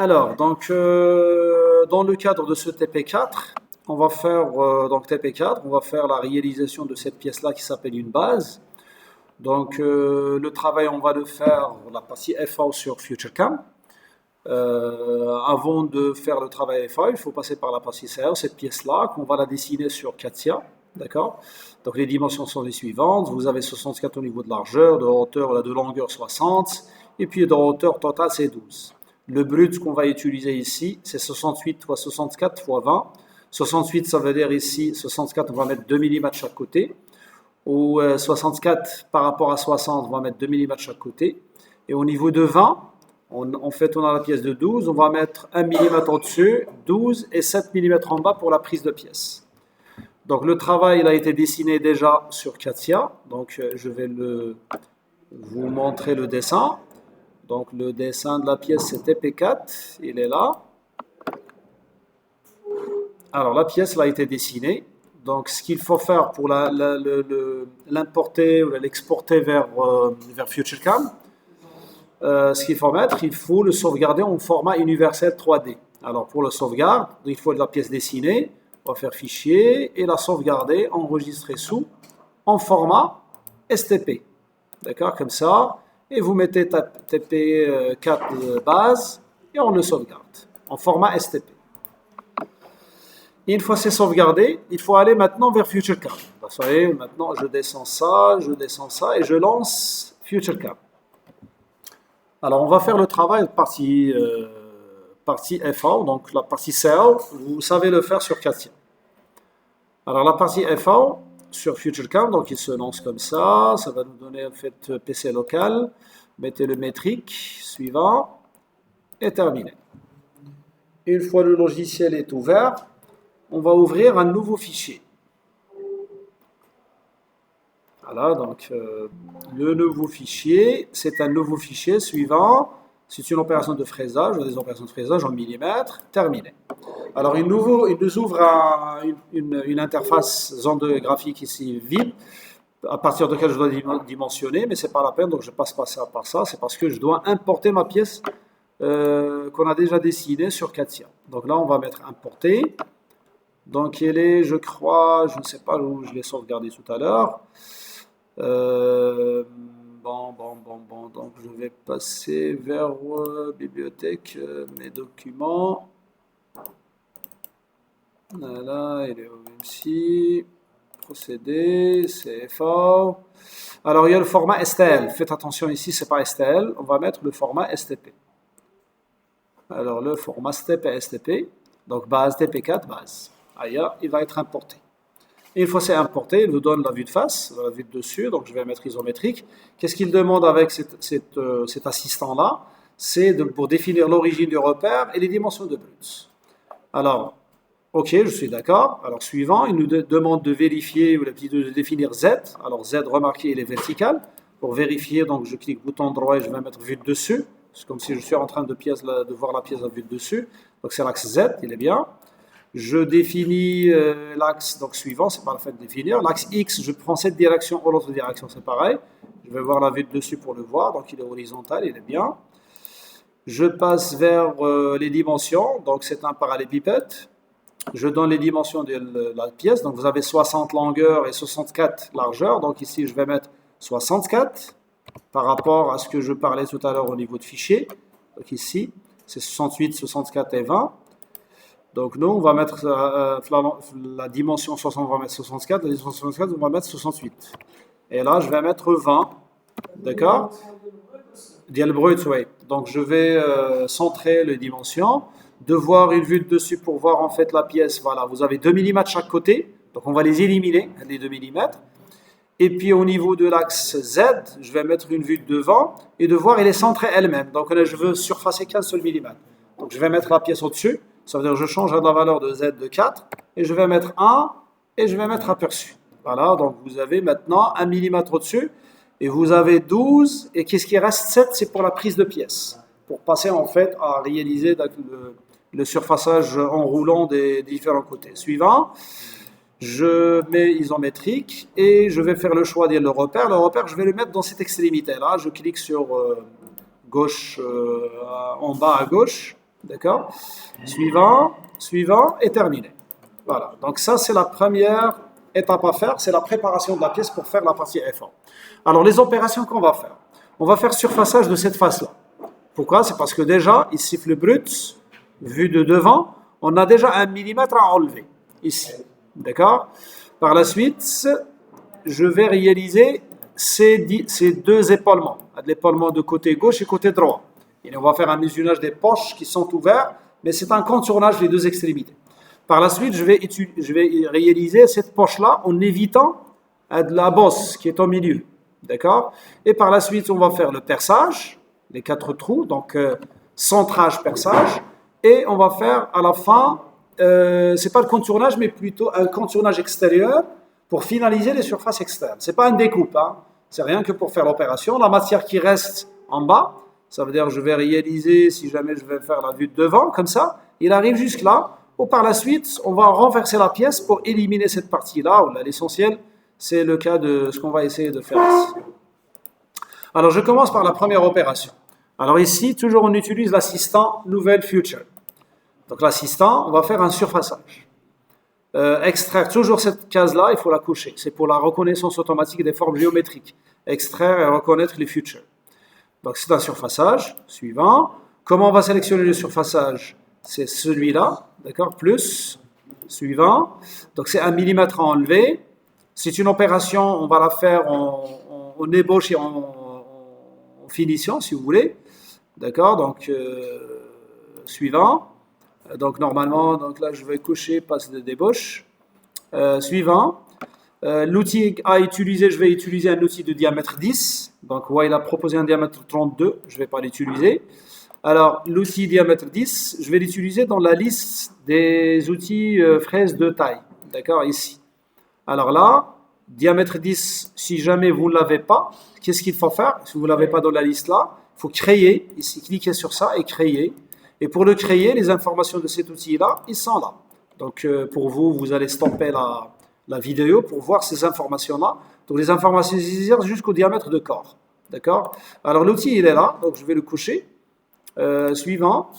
Alors, dans le cadre de ce TP4, on va faire donc TP4, on va faire la réalisation de cette pièce-là qui s'appelle une base. Donc, le travail, on va le faire la partie FA sur FutureCam. Avant de faire le travail FA, il faut passer par la partie CA, cette pièce-là, qu'on va la dessiner sur CATIA. D'accord? Donc, les dimensions sont les suivantes. Vous avez 64 au niveau de largeur, de hauteur, de longueur 60, et puis de hauteur totale, c'est 12. Le brut qu'on va utiliser ici, c'est 68 fois 64 fois 20. 68, ça veut dire ici, 64, on va mettre 2 mm chaque côté. Ou 64 par rapport à 60, on va mettre 2 mm chaque côté. Et au niveau de 20, en fait, on a la pièce de 12, on va mettre 1 mm au-dessus, 12 et 7 mm en bas pour la prise de pièce. Donc le travail, il a été dessiné déjà sur CATIA. Donc je vais vous montrer le dessin. Donc le dessin de la pièce, c'est TP4, il est là. Alors la pièce a été dessinée. Donc ce qu'il faut faire pour l'importer ou l'exporter vers FutureCam, ce qu'il faut mettre, il faut le sauvegarder en format universel 3D. Alors pour le sauvegarde, il faut de la pièce dessinée, on va faire fichier et la sauvegarder, enregistrer sous en format STP. D'accord, comme ça. Et vous mettez TP4 base et on le sauvegarde en format STP. Et une fois c'est sauvegardé, il faut aller maintenant vers FutureCam. Vous savez, maintenant je descends ça et je lance FutureCam. Alors on va faire le travail partie FA, donc la partie CA, vous savez le faire sur CATIA. Alors la partie FA sur FutureCam, donc il se lance comme ça va nous donner en fait PC local, mettez le métrique, suivant, et terminé. Une fois le logiciel est ouvert, on va ouvrir un nouveau fichier. Voilà, donc le nouveau fichier, c'est un nouveau fichier suivant, c'est une opération de fraisage, des opérations de fraisage en millimètres, terminé. Alors il nous ouvre une interface zone de graphique ici vide, à partir de laquelle je dois dimensionner, mais c'est pas la peine, donc je passe par ça, c'est parce que je dois importer ma pièce qu'on a déjà dessinée sur CATIA. Donc là on va mettre importer. Donc elle est, je crois, je ne sais pas où je l'ai sauvegardé tout à l'heure. Donc je vais passer vers bibliothèque, mes documents. Voilà, il est ici. Procédé, CFA. Alors il y a le format STL. Faites attention ici, c'est pas STL. On va mettre le format STP. Alors le format STP. Donc base TP4 base. Ailleurs, il va être importé. Et une fois c'est importé, il vous donne la vue de face, la vue de dessus, donc je vais mettre isométrique. Qu'est-ce qu'il demande avec cet assistant-là? C'est pour définir l'origine du repère et les dimensions de brut. Alors, ok, je suis d'accord. Alors suivant, il nous demande de vérifier, ou de définir Z. Alors Z, remarquez, il est vertical. Pour vérifier, donc je clique bouton droit et je vais mettre vue de dessus. C'est comme si je suis en train de voir la pièce à vue de dessus. Donc c'est l'axe Z, il est bien. Je définis l'axe donc suivant, c'est pas la peine de définir. L'axe X, je prends cette direction ou l'autre direction, c'est pareil. Je vais voir la vue de dessus pour le voir, donc il est horizontal, il est bien. Je passe vers les dimensions, donc c'est un parallélépipède. Je donne les dimensions de la pièce, donc vous avez 60 longueur et 64 largeur, donc ici je vais mettre 64 par rapport à ce que je parlais tout à l'heure au niveau de fichier. Donc ici, c'est 68, 64 et 20. Donc nous, on va mettre la dimension 60, on va mettre 64, la dimension 64, on va mettre 68. Et là, je vais mettre 20, d'accord? Dial brut, oui. Donc je vais centrer les dimensions, de voir une vue de dessus pour voir en fait la pièce. Voilà, vous avez 2 mm chaque côté, donc on va les éliminer, les 2 mm. Et puis au niveau de l'axe Z, je vais mettre une vue de devant et de voir elle est centrée elle-même. Donc là, je veux surfacer 15 seul millimètres. Donc je vais mettre la pièce au-dessus. Ça veut dire que je change la valeur de Z de 4 et je vais mettre 1 et je vais mettre aperçu. Voilà, donc vous avez maintenant 1 mm au-dessus et vous avez 12 et qu'est-ce qui reste? 7, c'est pour la prise de pièce. Pour passer en fait à réaliser le surfaçage enroulant des différents côtés. Suivant, je mets isométrique et je vais faire le choix de le repère. Le repère, je vais le mettre dans cette extrémité-là. Je clique sur gauche, en bas à gauche. D'accord? Suivant, suivant et terminé. Voilà. Donc ça, c'est la première étape à faire, c'est la préparation de la pièce pour faire la partie effort. Alors les opérations qu'on va faire. On va faire surfaçage de cette face-là. Pourquoi? C'est parce que déjà, ici, le brut, vu de devant, on a déjà 1 millimètre à enlever, ici. D'accord? Par la suite, je vais réaliser ces deux épaulements, l'épalement de côté gauche et côté droit. Et on va faire un mesurage des poches qui sont ouvertes, mais c'est un contournage des deux extrémités. Par la suite, je vais réaliser cette poche-là en évitant de la bosse qui est au milieu. D'accord? Et par la suite, on va faire le perçage, les 4 trous, donc centrage, perçage, et on va faire à la fin, c'est pas le contournage, mais plutôt un contournage extérieur pour finaliser les surfaces externes. C'est pas une découpe, hein. C'est rien que pour faire l'opération. La matière qui reste en bas, ça veut dire que je vais réaliser, si jamais je vais faire la vue de devant, comme ça, il arrive jusque là, ou par la suite, on va renverser la pièce pour éliminer cette partie-là, où l'essentiel, c'est le cas de ce qu'on va essayer de faire ici. Alors, je commence par la première opération. Alors ici, toujours on utilise l'assistant Nouvelle Future. Donc l'assistant, on va faire un surfaçage. Extraire toujours cette case-là, il faut la coucher. C'est pour la reconnaissance automatique des formes géométriques. Extraire et reconnaître les futures. Donc c'est un surfaçage. Suivant. Comment on va sélectionner le surfaçage? C'est celui-là, d'accord? Plus. Suivant. Donc c'est 1 millimètre à enlever. C'est une opération, on va la faire en ébauche et en finition, si vous voulez. D'accord? Donc, suivant. Donc, normalement, donc là, je vais coucher, passe de débauche. Suivant. L'outil à utiliser, je vais utiliser un outil de diamètre 10. Donc, ouais, il a proposé un diamètre 32. Je ne vais pas l'utiliser. Alors, l'outil diamètre 10, je vais l'utiliser dans la liste des outils fraises de taille. D'accord? Ici. Alors là, diamètre 10, si jamais vous ne l'avez pas, qu'est-ce qu'il faut faire? Si vous ne l'avez pas dans la liste là, il faut créer, ici, cliquez sur ça et créer. Et pour le créer, les informations de cet outil-là, ils sont là. Donc pour vous, vous allez stopper la vidéo pour voir ces informations-là. Donc les informations jusqu'au diamètre de corps. D'accord? Alors l'outil, il est là, donc je vais le coucher. Suivant.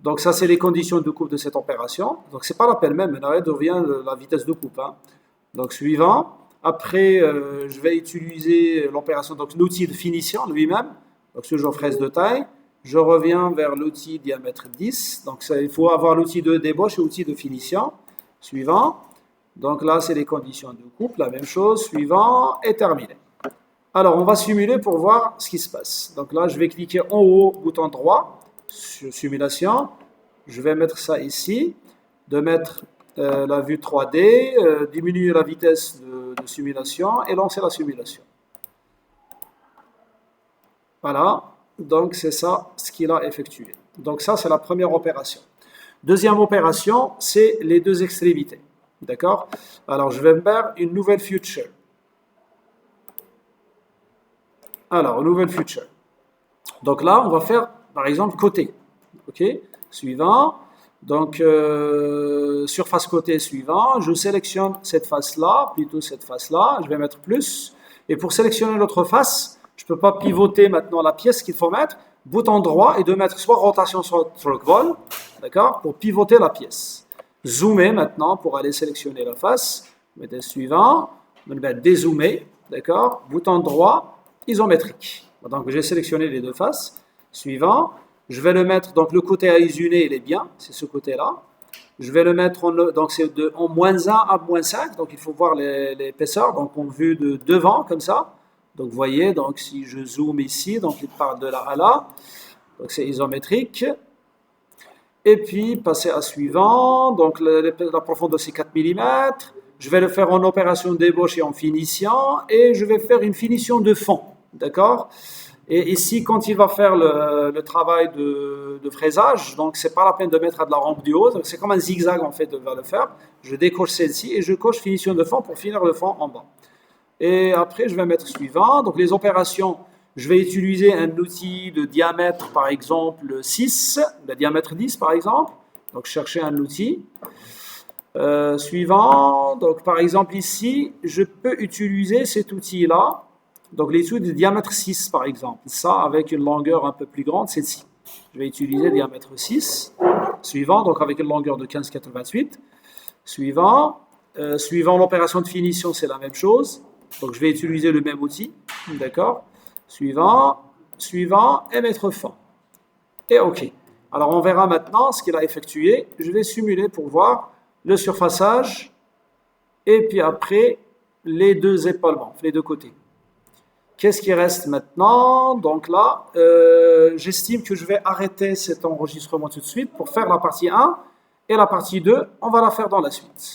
Donc ça, c'est les conditions de coupe de cette opération. Donc c'est pas la peine même, maintenant, devient la vitesse de coupe. Hein. Donc suivant. Après, je vais utiliser l'opération, donc l'outil de finition lui-même. Donc toujours fraise de taille. Je reviens vers l'outil diamètre 10. Donc ça, il faut avoir l'outil de débauche et l'outil de finition. Suivant. Donc là, c'est les conditions de coupe. La même chose. Suivant et terminé. Alors, on va simuler pour voir ce qui se passe. Donc là, je vais cliquer en haut, bouton droit, sur simulation. Je vais mettre ça ici. De mettre la vue 3D, diminuer la vitesse de simulation et lancer la simulation. Voilà, donc c'est ça ce qu'il a effectué. Donc ça, c'est la première opération. Deuxième opération, c'est les deux extrémités. D'accord? Alors, je vais faire une nouvelle future. Alors, nouvelle future. Donc là, on va faire, par exemple, côté. OK? Suivant. Donc, surface côté suivant, je sélectionne cette face-là, plutôt cette face-là, je vais mettre plus. Et pour sélectionner l'autre face, je ne peux pas pivoter maintenant la pièce qu'il faut mettre, bouton droit et de mettre soit rotation, soit trackball, d'accord, pour pivoter la pièce. Zoomer maintenant pour aller sélectionner la face, mettez suivant, on va dézoomer, d'accord, bouton droit, isométrique. Donc, j'ai sélectionné les deux faces. Suivant. Je vais le mettre, donc le côté à isoler, il est bien, c'est ce côté-là. Je vais le mettre, donc c'est en moins 1 à moins 5, donc il faut voir l'épaisseur, donc en vue de devant, comme ça. Donc vous voyez, donc si je zoome ici, donc il part de là à là, donc c'est isométrique. Et puis, passer à suivant, donc la profondeur c'est 4 mm. Je vais le faire en opération d'ébauche et en finition, et je vais faire une finition de fond, d'accord? Et ici, quand il va faire le travail de fraisage, donc c'est pas la peine de mettre de la rampe du haut, c'est comme un zigzag en fait, de va le faire. Je décoche celle-ci et je coche finition de fond pour finir le fond en bas. Et après, je vais mettre suivant. Donc les opérations, je vais utiliser un outil de diamètre, par exemple 6, de diamètre 10 par exemple. Donc chercher un outil. Suivant, donc par exemple ici, je peux utiliser cet outil-là. Donc les outils de diamètre 6 par exemple, ça avec une longueur un peu plus grande, celle-ci. Je vais utiliser diamètre 6. Suivant, donc avec une longueur de 15,88. Suivant, suivant l'opération de finition, c'est la même chose. Donc je vais utiliser le même outil. D'accord? Suivant, suivant et mettre fin. Et OK. Alors on verra maintenant ce qu'il a effectué. Je vais simuler pour voir le surfaçage et puis après les deux épaulements, les deux côtés. Qu'est-ce qui reste maintenant? Donc là, j'estime que je vais arrêter cet enregistrement tout de suite pour faire la partie 1 et la partie 2, on va la faire dans la suite.